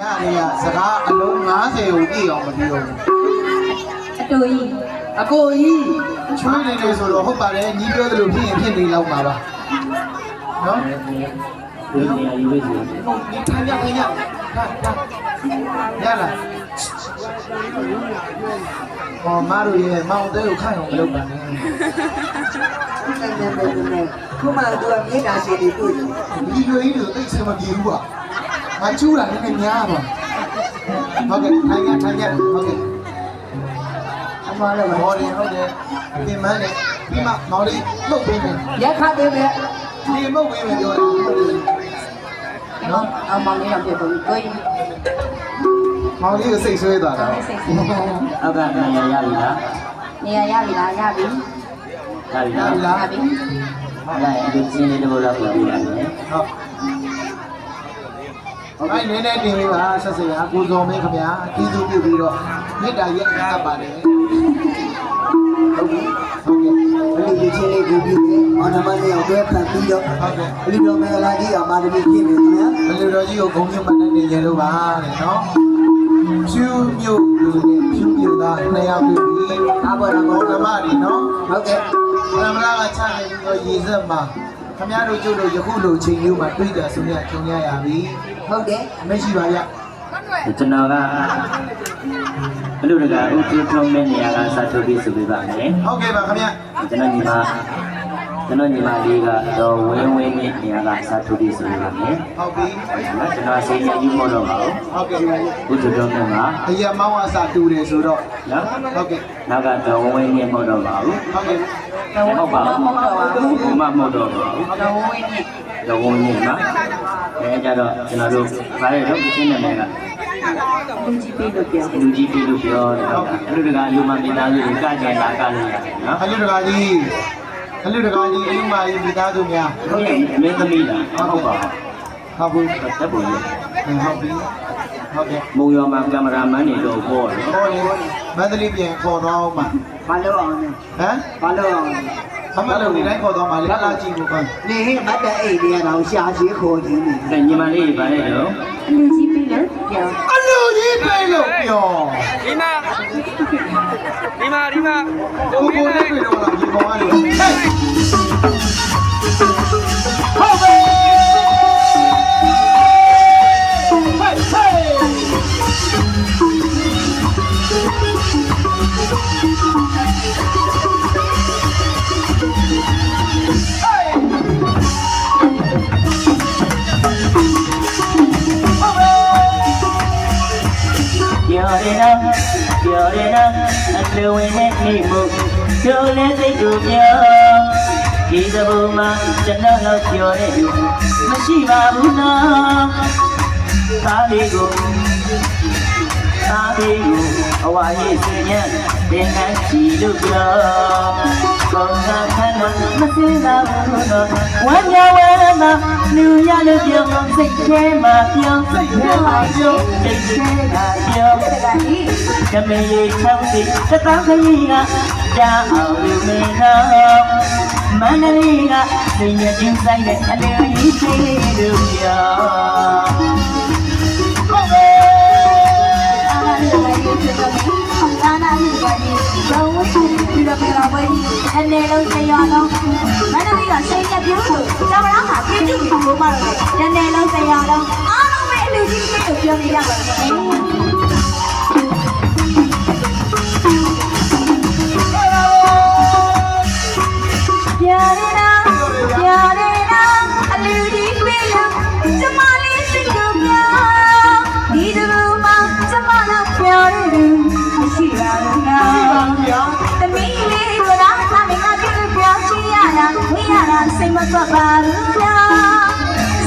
ရတယ်စကားအလုံး90ကိုပြည့်အောင်မပြောဘူးအတူကြီးအကိုကြီးချွေးနေတယ်ဆိုတော့ဟုတ်ပါတယ်ညီပြောသလိုဖြစ်ရင်ဖြစ်နေလောက်ပါပါနော်ဒီနေရာယူလို့ဒီထိုင်ရထိုင်ရရလားဟောမတို့ရဲ့မောင်သေးကိုခိုင်အောင်မလုပ်ပါနဲ့ခုမှသူကမြေတာရှိနေတွေ့တယ်ဒီလိုကြီးကိုသိချင်မပြေဘူးကွာငါကျူးတာနည်းနည်းများပါဟုတ်ကဲ့ထိုင်ရဟုတ်ကဲ့အမလည်းဟောတယ်ဟုတ်တယ်ပြင်မန်းတယ်ပြီးမှမောင်လေးမှုတ်ပေးမယ်ရက်ခတ်သေးတယ်ဒီမှုတ်ပေးမယ်ပြောတယ်နော်အမလေးတော့ပြတော့ကိုယ်မောင်လေးကိုစိတ်ဆွဲသွားတာအောက်ကနေရာရပြီလားနေရာရပြီလားရပြီရပြီလားရပြီဟုတ်လားဒီစင်းလေးတစ်ပုဒ်လောက်ပြပြရမယ်ဟုတ်အဲ့နည်းနည်းတင်ပေးပါဆက်စရာကိုဇော်မင်းခင်ဗျာကျေးဇူးပြုပြီးတော့မေတ္တာရဲ့အပ်ပါတယ်ဟုတ်ကဲ့ဘယ်လိုချင်းလေးကိုပြီးတယ်အော်နမလေးကိုတွဲဖန်ပြီးတော့ဟုတ်ကဲ့ဘယ်လိုမင်္ဂလာကြီးအမာတမီဖြစ်နေခင်ဗျာဘယ်လိုတော်ကြီးကိုဂုဏ်ပြုမှတ်နေကြလို့ပါတဲ့နော်ဖြူမြို့လူနဲ့ဖြူမြို့သားနှစ်ယောက်တွေ့ပြီးအားပေါ်တော့ဘုံဓမ္မတွေနော်ဟုတ်ကဲ့သမဏကချနေပြီးတော့ရေစက်မှာခင်ဗျားတို့ကျုပ်တို့ယခုလိုချိန်မျိုးမှာတွေ့ကြဆုံးရကြုံရပြီဟုတ်တယ်မရှိပါဗျကျွန်တော်ကဘလူတကဥတီထုံးတဲ့နေရာကစထုတ်ပြီးဆိုပြပါမယ်ဟုတ်ကဲ့ပါခင်ဗျကျွန်တော်ညီမလေးကတော့ဝင်းနဲ့နေရာကစထုတ်ပြီးဆိုပြပါမယ်ဟုတ်ပြီကျွန်တော်စိတ်နဲ့ယူမလို့ပါဘူးဟုတ်ကဲ့ဘုဒ္ဓတော်နဲ့မှာအရာမောင်းအစာတူတယ်ဆိုတော့နော်ဟုတ်ကဲ့နောက်ကတော့ဝင်းနဲ့မဟုတ်တော့ပါဘူးဟုတ်ကဲ့ဟုတ်ပါဘူးဘုမမဟုတ်တော့ပါဘူးတော်ဝင်းနဲ့မှာကြတော့ကျွန်တော်တို့ဗါရဲတော့ရှင်းနေမယ်ကလူကြီးပြီလို့ပြောတယ်ဟုတ်ကဲ့အဲ့လိုတကလူမမိသားစုကကြင်လာကလို့ရတယ်နော်အလူတကာကြီးအလူမကြီးမိသားစုများဟုတ်ကဲ့မင်းသမီးလားဟုတ်ပါဘူးတပ်ပုံကြီးဟုတ်ပြီဟုတ်ကဲ့မုံရောမှာကင်မရာမန်နေတော့ပေါ်တယ်ဟောလေမန္တလေးပြန်ခေါ်တော့အောင်ပါဘာလို့အောင်လဲဟမ်ဘာလို့အောင်အမလုံးဒီတိုင်းခေါ်တော့မှလေလာကြည့်ဖို့ကောနေဟိမတ်တဲ့အိတ်တွေကတော့ရှာချေခေါ်ခြင်းနေတယ်ညီမလေးဗါရဲတော့အလူကြီးပြီလို့ပြောအလူကြီးပြီလို့ပြောဒီမှာကိုကိုလေးတွေတော့ဒီကောင်ကလေဟေးဟုတ်ပဲပြောရနာအလူဝင်နဲ့နေမှုပြောလဲစိတ်ကိုပြောဒီသဘောမှာကျွန်တော်တော့ပြောတဲ့လူမရှိပါဘူးနော်သားလေးကိုအဝါရေးစင်ရတင်ငန်းချီလို့ပြောကောင်းတာခဏမစင်းသာဘူးနော်ဝမ်းမြောက်ဝမ်းသာလူရလို့ပြောစိတ်ထဲမှာပြောစိတ်ထဲကပြောကမေးချောင်းစီတသောခကြီးကကြားအောင်လူမင်းတော်မန္တလေးကစိတ်နဲ့တင်းဆိုင်တဲ့အလေကြီးရှိလို့ပြောဟုတ်ကဲ့အားလုံးလည်းဒီလိုမျိုးအားနာလူကကြီးရောင်းဝယ်ပြီးတော့ပြန်လာပွဲအနေလုံးဆရာလုံးမန္တလေးကစိတ်နဲ့ပြုလို့ကျောင်းသားကပြည့်စုံပြီးဘိုးမတော်တယ်အနေလုံးဆရာလုံးအားလုံးပဲအလူကြီးပဲလို့ပြောနေရပါတယ်အလူကြီးပဲလို့ကျမလေးစိတ်ကိုပြောဒီလိုမှကျမတို့ပြောရလို့မရှိပါဘူးနော်သမီးလေးကိုတော့သမီးကပြောချင်ရတာဝိရတာစိတ်မထွက်ပါဘူးနော်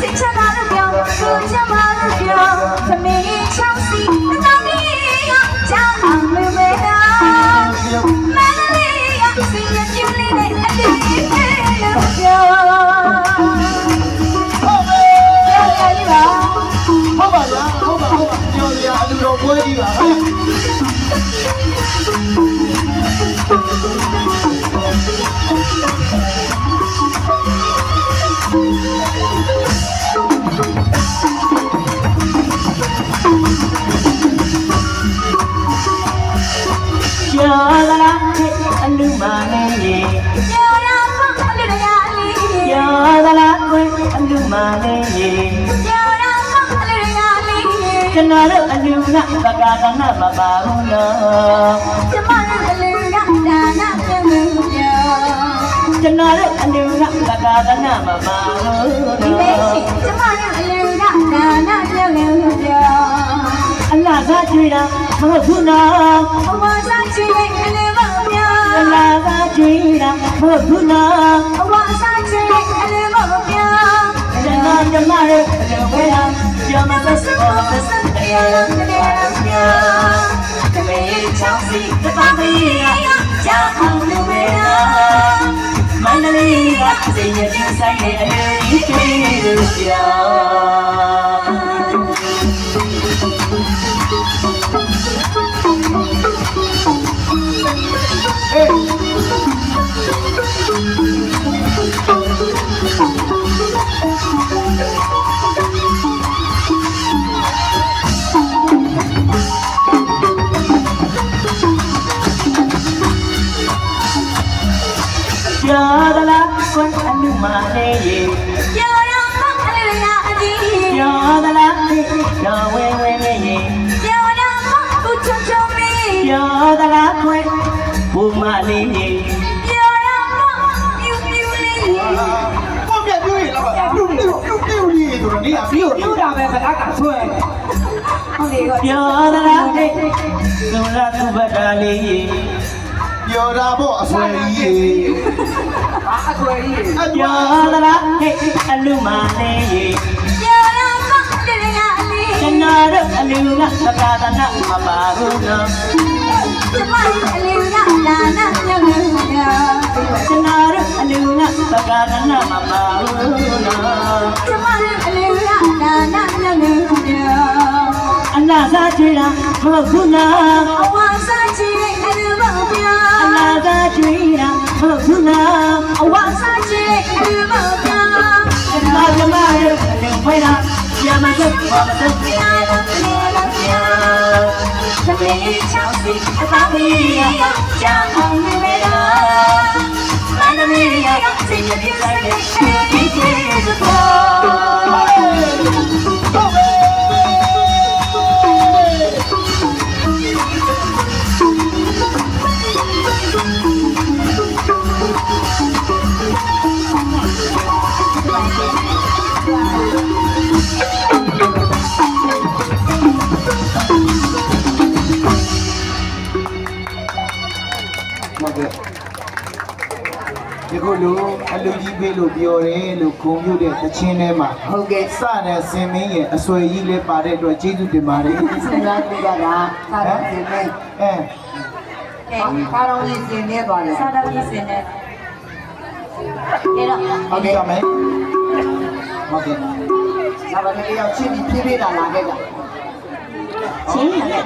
စိတ်ချတာလို့ပြောကိုချမ်းပါလို့ပြောသမီးချောင်းစီသမီးကကြောင်းအောင်မမေတော့မန္တလေးကစိတ်ရပြူလေးနဲ့အတူတူလို့ပြောဟုတ်ပါလားပြောရအလူတော်ပွဲကြီးပါဟဲ့ မာလေးရေ ပြောရအောင်အလူရလေး ကျွန်တော်တို့အလူကပကာကနာမပါဘူးနော် ကျမတို့အလူရဒါနာပြုံးလို့ပြော ကျွန်တော်တို့အလူကပကာကနာမပါဘူး ဒီ နော် လေးရှိကျမတို့အလူရဒါနာပြုံးလို့ပြော အလားကကြွေတာမဟုတ်ဘူးနော် ဘဝစားချွေအလူမပြော အလားကကြွေတာမဟုတ်ဘူးနော် ဘဝစားချွေအလူမပြော ကျွန်တော်ကျမတို့အလူဝဲတာပြောမသက်စပေါ်သက်စတရားလုံးတရားများတမေချောင်းစီတပမေးကြောက်အောင်လူဝဲတာမန္တလေးကစိတ်ရည်ဆိုင်တဲ့အလူကြီးတွေပြောပြောသလားကွန်းအလူမလေးရေ ပြောရအောင်အလူရအကြီး ပြောသလားပြောဝဲဝဲလေးရေ ပြောရအောင်ကိုချုံချုံမီ ပြောသလားကွန်းဘူမလေးရေ ပြောရအောင်ပြူပြူလေး ပေါ့ပြပြောရင်လားပြုတ်လေးဆိုတော့နေရပြီးတော့ ပြုတ်တာပဲဗလာကဆွဲ ဟုတ်လေကော ပြောသလားသူလားသူဘက်ကလေးရေ ပြောတာပေါ့အဆွဲကြီးရေ ဘာအဆွဲကြီး ပြောသလားအလူမလေးရေ ပြောရအောင်အလူရအကြီး ကျွန်တော်တို့အလူကသက္ကာသနာမပါဘူးနော် ကျမတို့အလူရဒါနာပြုံးလို့ပြော ကျွန်တော်တို့အလူကသက္ကာသနာမပါဘူးနော် ကျမတို့အလူရဒါနာပြုံးလို့ပြော အလားစားကြွေတာမဟုတ်ဘူးနော် အဝါစားချီအလူမပြော အလားစားကြွေတာမဟုတ်ဘူးနော် အဝါစားချီအလူမပြော ကျွန်တော်ကျမတို့အလူဝဲတာပြမသက်ပေါ်မသက် ပြောရအောင်လေလို့ပြောတမီးချောင်းစီအပမီးရကြောင်အောင်နေရမန္တလေးရစိတ်ရည်ဆိုင်တဲ့ဒီကျေးဇူးတော် ဟုတ်ကဲ့ဒီခုလိုအလူကြီးပေးလို့ပြောတယ်လို့ဂုဏ်ပြုတဲ့တခြင်းထဲမှာ ဟုတ်ကဲ့ စတဲ့စင်မင်းရဲ့အဆွဲကြီးလေးပါတဲ့အတွက်ကျေးဇူးတင်ပါတယ် စဉ်းစားကြည့်ကြတာသာတော်စင်နေ အဲ သာတော်ကြီးစင်နေပါလေ စားတော့ရေးစင်တယ်အဲ့တော့ ဟုတ်ကဲ့မယ်ဟုတ်ကဲ့ ဒါပါလေရောက်ချင်းပြီးပြေးတာလာခဲ့တာ ချင်းရတယ်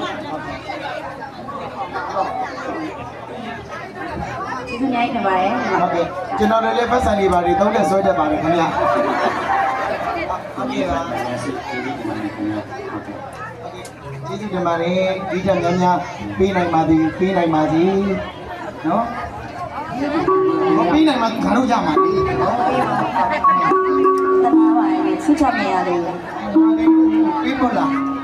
ဒီလိုနိုင်နေပါတယ် ဟုတ်ကဲ့ကျွန်တော်တို့လည်းပတ်စံတွေပါတယ်သုံးလက်ဆွဲတတ်ပါတယ်ခင်ဗျာဟုတ်ကဲ့ပါကျေးဇူးတင်ပါတယ်ဒီထက်များများပေးနိုင်ပါသည်ပေးနိုင်ပါစေနော်မပေးနိုင်မှငါတို့ရမှာလေ တနာပါလေဆုချမရသေးဘူး ပေးဖို့လား